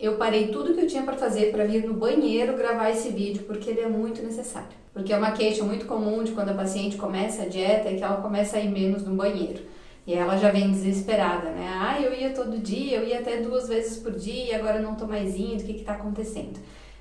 Eu parei tudo que eu tinha para fazer para vir no banheiro gravar esse vídeo, porque ele é muito necessário. Porque é uma queixa muito comum de quando a paciente começa a dieta e que ela começa a ir menos no banheiro. E ela já vem desesperada, né? Ah, eu ia todo dia, eu ia até 2 vezes por dia, agora não tô mais indo, o que que tá acontecendo?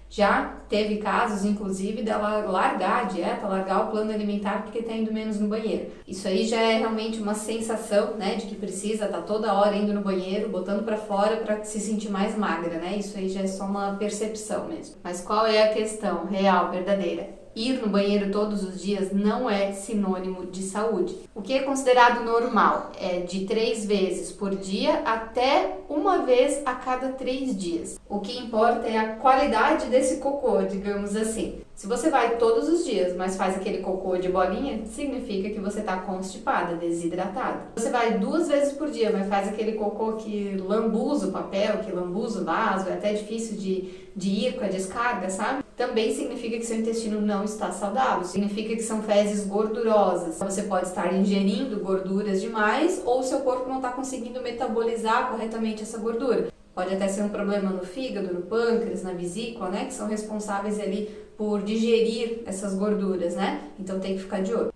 Já teve casos, inclusive, dela largar a dieta, largar o plano alimentar porque está indo menos no banheiro. Isso aí já é realmente uma sensação, né, de que precisa estar toda hora indo no banheiro, botando para fora para se sentir mais magra, né? Isso aí já é só uma percepção mesmo. Mas qual é a questão real, verdadeira? Ir no banheiro todos os dias não é sinônimo de saúde. O que é considerado normal é de 3 vezes por dia até 1 vez a cada 3 dias. O que importa é a qualidade desse cocô, digamos assim. Se você vai todos os dias, mas faz aquele cocô de bolinha, significa que você está constipada, desidratada. Você vai 2 vezes por dia, mas faz aquele cocô que lambuza o papel, que lambuza o vaso, é até difícil de ir com a descarga, sabe? Também significa que seu intestino não está saudável, significa que são fezes gordurosas. Você pode estar ingerindo gorduras demais ou seu corpo não está conseguindo metabolizar corretamente essa gordura. Pode até ser um problema no fígado, no pâncreas, na vesícula, né? Que são responsáveis ali por digerir essas gorduras, né? Então tem que ficar de olho.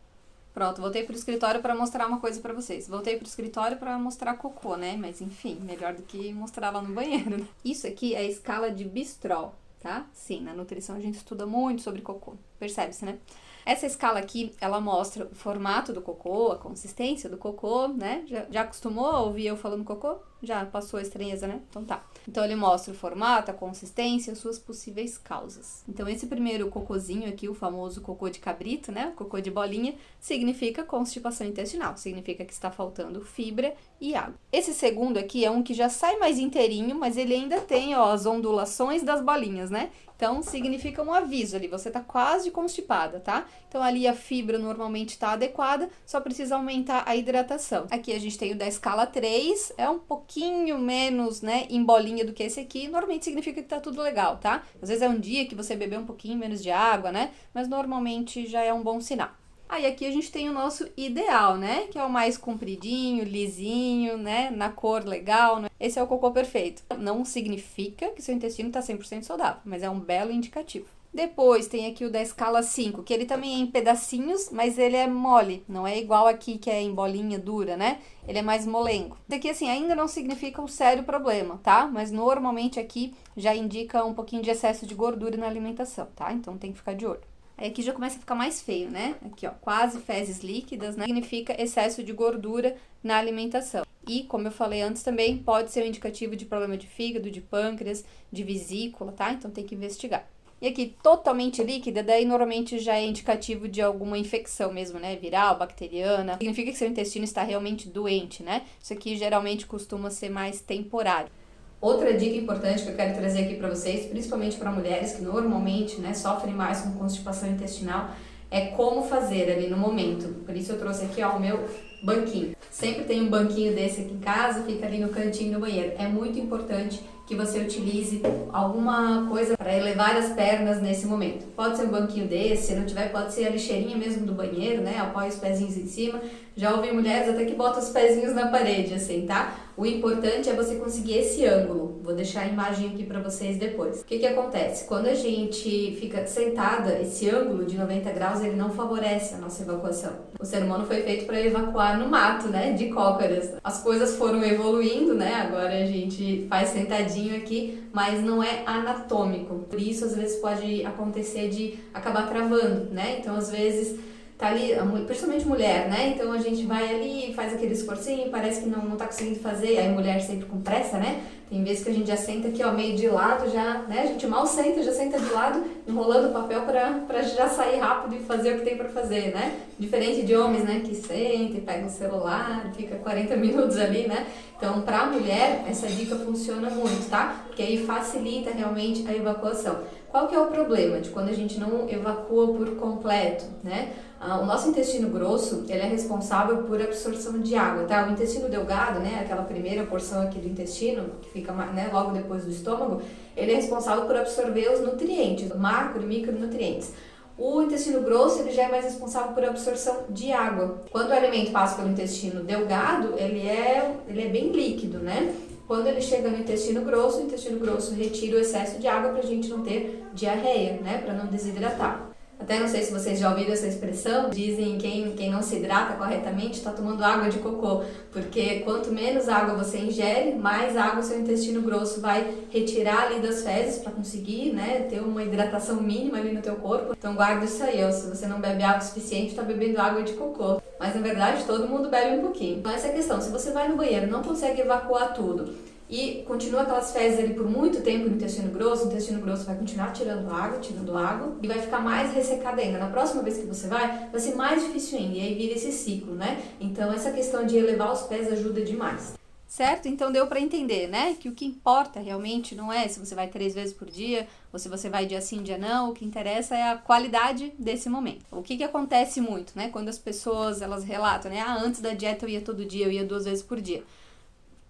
Pronto, voltei pro escritório para mostrar uma coisa para vocês. Voltei pro escritório para mostrar cocô, né? Mas enfim, melhor do que mostrar lá no banheiro, né? Isso aqui é a escala de Bistrol, tá? Sim, na nutrição a gente estuda muito sobre cocô. Percebe-se, né? Essa escala aqui, ela mostra o formato do cocô, a consistência do cocô, né? Já acostumou a ouvir eu falando cocô? Já passou a estranheza, né? Então tá. Então ele mostra o formato, a consistência, as suas possíveis causas. Então esse primeiro cocôzinho aqui, o famoso cocô de cabrito, né? O cocô de bolinha, significa constipação intestinal. Significa que está faltando fibra e água. Esse segundo aqui é um que já sai mais inteirinho, mas ele ainda tem, ó, as ondulações das bolinhas, né? Então, significa um aviso ali, você tá quase constipada, tá? Então, ali a fibra normalmente tá adequada, só precisa aumentar a hidratação. Aqui a gente tem o da escala 3, é um pouquinho menos, né, em bolinha do que esse aqui, normalmente significa que tá tudo legal, tá? Às vezes é um dia que você bebeu um pouquinho menos de água, né? Mas normalmente já é um bom sinal. Aí aqui a gente tem o nosso ideal, né? Que é o mais compridinho, lisinho, né? Na cor legal, né? Esse é o cocô perfeito. Não significa que seu intestino está 100% saudável, mas é um belo indicativo. Depois tem aqui o da escala 5, que ele também é em pedacinhos, mas ele é mole. Não é igual aqui que é em bolinha dura, né? Ele é mais molengo. Isso aqui, assim, ainda não significa um sério problema, tá? Mas normalmente aqui já indica um pouquinho de excesso de gordura na alimentação, tá? Então tem que ficar de olho. Aí aqui já começa a ficar mais feio, né? Aqui, ó, quase fezes líquidas, né? Significa excesso de gordura na alimentação. E, como eu falei antes também, pode ser um indicativo de problema de fígado, de pâncreas, de vesícula, tá? Então tem que investigar. E aqui, totalmente líquida, daí normalmente já é indicativo de alguma infecção mesmo, né? Viral, bacteriana. Significa que seu intestino está realmente doente, né? Isso aqui geralmente costuma ser mais temporário. Outra dica importante que eu quero trazer aqui para vocês, principalmente para mulheres que normalmente, né, sofrem mais com constipação intestinal, é como fazer ali no momento. Por isso eu trouxe aqui, ó, o meu banquinho. Sempre tem um banquinho desse aqui em casa, fica ali no cantinho do banheiro. É muito importante que você utilize alguma coisa para elevar as pernas nesse momento. Pode ser um banquinho desse, se não tiver, pode ser a lixeirinha mesmo do banheiro, né? Apoia os pezinhos em cima. Já ouvi mulheres até que botam os pezinhos na parede, assim, tá? O importante é você conseguir esse ângulo. Vou deixar a imagem aqui para vocês depois. O que que acontece? Quando a gente fica sentada, esse ângulo de 90 graus, ele não favorece a nossa evacuação. O ser humano foi feito para evacuar no mato, né? De cócoras. As coisas foram evoluindo, né? Agora a gente faz sentadinho aqui, mas não é anatômico. Por isso, às vezes, pode acontecer de acabar travando, né? Então, às vezes, tá ali, principalmente mulher, né? Então a gente vai ali, faz aquele esforcinho, parece que não tá conseguindo fazer, aí mulher sempre com pressa, né? Tem vezes que a gente já senta aqui, ó, meio de lado, já, né? A gente mal senta, já senta de lado, enrolando o papel pra já sair rápido e fazer o que tem pra fazer, né? Diferente de homens, né? Que senta e pega o celular, fica 40 minutos ali, né? Então, pra mulher, essa dica funciona muito, tá? Porque aí facilita realmente a evacuação. Qual que é o problema de quando a gente não evacua por completo, né? O nosso intestino grosso, ele é responsável por absorção de água, tá? O intestino delgado, né, aquela primeira porção aqui do intestino, que fica, né, logo depois do estômago, ele é responsável por absorver os nutrientes, macro e micronutrientes. O intestino grosso, ele já é mais responsável por absorção de água. Quando o alimento passa pelo intestino delgado, ele é bem líquido, né? Quando ele chega no intestino grosso, o intestino grosso retira o excesso de água para a gente não ter diarreia, né? Para não desidratar. Até não sei se vocês já ouviram essa expressão, dizem quem não se hidrata corretamente está tomando água de cocô, porque quanto menos água você ingere, mais água seu intestino grosso vai retirar ali das fezes para conseguir, né, ter uma hidratação mínima ali no teu corpo. Então guarda isso aí, ó, se você não bebe água o suficiente, está bebendo água de cocô. Mas na verdade todo mundo bebe um pouquinho. Então essa é a questão, se você vai no banheiro e não consegue evacuar tudo, e continua aquelas fezes ali por muito tempo no intestino grosso, o intestino grosso vai continuar tirando água, e vai ficar mais ressecado ainda. Na próxima vez que você vai ser mais difícil ainda, e aí vira esse ciclo, né? Então essa questão de elevar os pés ajuda demais. Certo? Então deu para entender, né? Que o que importa realmente não é se você vai 3 vezes por dia, ou se você vai dia sim, dia não, o que interessa é a qualidade desse momento. O que acontece muito, né? Quando as pessoas, elas relatam, né? Antes da dieta eu ia todo dia, eu ia 2 vezes por dia.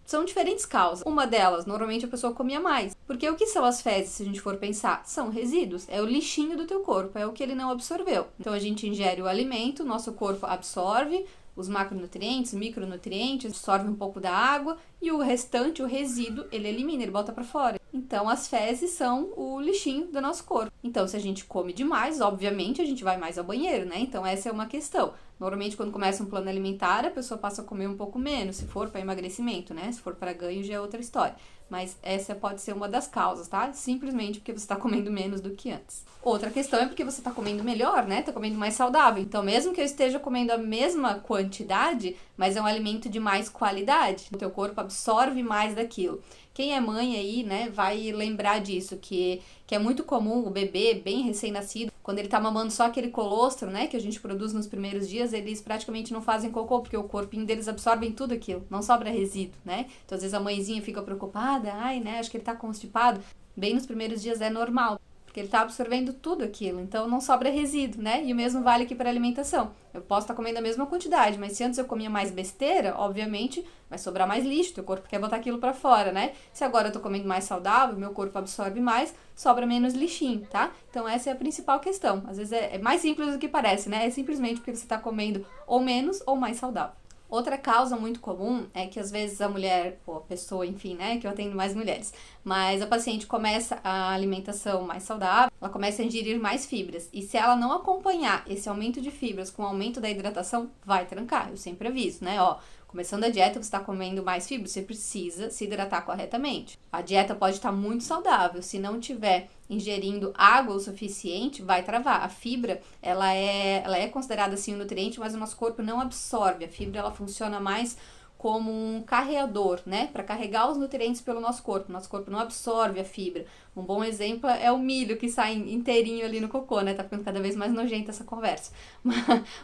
São diferentes causas. Uma delas, normalmente a pessoa comia mais. Porque o que são as fezes, se a gente for pensar? São resíduos. É o lixinho do teu corpo, é o que ele não absorveu. Então a gente ingere o alimento, nosso corpo absorve os macronutrientes, micronutrientes, absorve um pouco da água e o restante, o resíduo, ele elimina, ele bota pra fora. Então as fezes são o lixinho do nosso corpo. Então se a gente come demais, obviamente a gente vai mais ao banheiro, né? Então essa é uma questão. Normalmente, quando começa um plano alimentar, a pessoa passa a comer um pouco menos, se for para emagrecimento, né? Se for para ganho, já é outra história. Mas essa pode ser uma das causas, tá? Simplesmente porque você está comendo menos do que antes. Outra questão é porque você está comendo melhor, né? Tá comendo mais saudável. Então, mesmo que eu esteja comendo a mesma quantidade, mas é um alimento de mais qualidade, o teu corpo absorve mais daquilo. Quem é mãe aí, né, vai lembrar disso, que é muito comum o bebê bem recém-nascido, quando ele tá mamando só aquele colostro, né, que a gente produz nos primeiros dias, eles praticamente não fazem cocô, porque o corpinho deles absorve tudo aquilo, não sobra resíduo, né? Então, às vezes a mãezinha fica preocupada, ai, né, acho que ele tá constipado. Bem nos primeiros dias é normal, porque ele tá absorvendo tudo aquilo, então não sobra resíduo, né? E o mesmo vale aqui para alimentação. Eu posso estar comendo a mesma quantidade, mas se antes eu comia mais besteira, obviamente vai sobrar mais lixo, teu corpo quer botar aquilo para fora, né? Se agora eu tô comendo mais saudável, meu corpo absorve mais, sobra menos lixinho, tá? Então essa é a principal questão. Às vezes é mais simples do que parece, né? É simplesmente porque você tá comendo ou menos ou mais saudável. Outra causa muito comum é que às vezes a mulher, ou a pessoa, enfim, né, que eu atendo mais mulheres, mas a paciente começa a alimentação mais saudável, ela começa a ingerir mais fibras, e se ela não acompanhar esse aumento de fibras com o aumento da hidratação, vai trancar, eu sempre aviso, né, ó. Começando a dieta, você está comendo mais fibra, você precisa se hidratar corretamente. A dieta pode estar muito saudável, se não tiver ingerindo água o suficiente, vai travar. A fibra, ela é considerada assim um nutriente, mas o nosso corpo não absorve. A fibra, ela funciona mais como um carreador, né? Para carregar os nutrientes pelo nosso corpo. Nosso corpo não absorve a fibra. Um bom exemplo é o milho que sai inteirinho ali no cocô, né? Tá ficando cada vez mais nojenta essa conversa.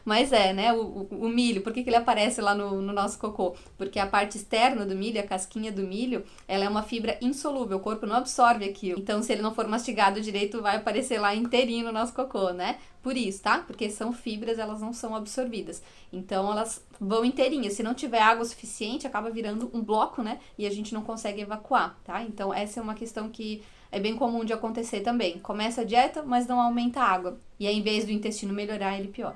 Mas né? O milho, por que ele aparece lá no nosso cocô? Porque a parte externa do milho, a casquinha do milho, ela é uma fibra insolúvel. O corpo não absorve aquilo. Então, se ele não for mastigado direito, vai aparecer lá inteirinho no nosso cocô, né? Por isso, tá? Porque são fibras, elas não são absorvidas. Então, elas vão inteirinhas. Se não tiver água suficiente, acaba virando um bloco, né? E a gente não consegue evacuar, tá? Então, essa é uma questão que é bem comum de acontecer também. Começa a dieta, mas não aumenta a água. E aí, em vez do intestino melhorar, ele piora.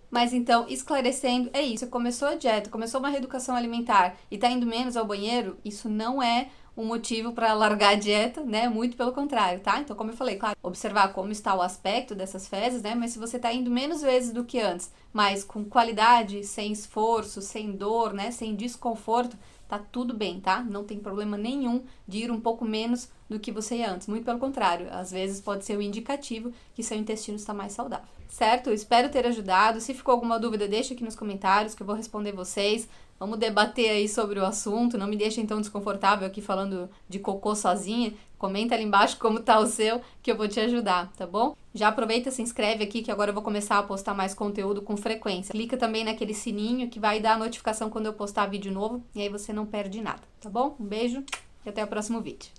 Mas então, esclarecendo, é isso. Começou a dieta, começou uma reeducação alimentar e tá indo menos ao banheiro, isso não é um motivo para largar a dieta, né? Muito pelo contrário, tá? Então, como eu falei, claro, observar como está o aspecto dessas fezes, né? Mas se você tá indo menos vezes do que antes, mas com qualidade, sem esforço, sem dor, né? Sem desconforto, tá tudo bem, tá? Não tem problema nenhum de ir um pouco menos do que você ia antes. Muito pelo contrário, às vezes pode ser um indicativo que seu intestino está mais saudável. Certo? Espero ter ajudado. Se ficou alguma dúvida, deixa aqui nos comentários que eu vou responder vocês. Vamos debater aí sobre o assunto. Não me deixem tão desconfortável aqui falando de cocô sozinha. Comenta ali embaixo como tá o seu, que eu vou te ajudar, tá bom? Já aproveita e se inscreve aqui, que agora eu vou começar a postar mais conteúdo com frequência. Clica também naquele sininho que vai dar a notificação quando eu postar vídeo novo, e aí você não perde nada, tá bom? Um beijo e até o próximo vídeo.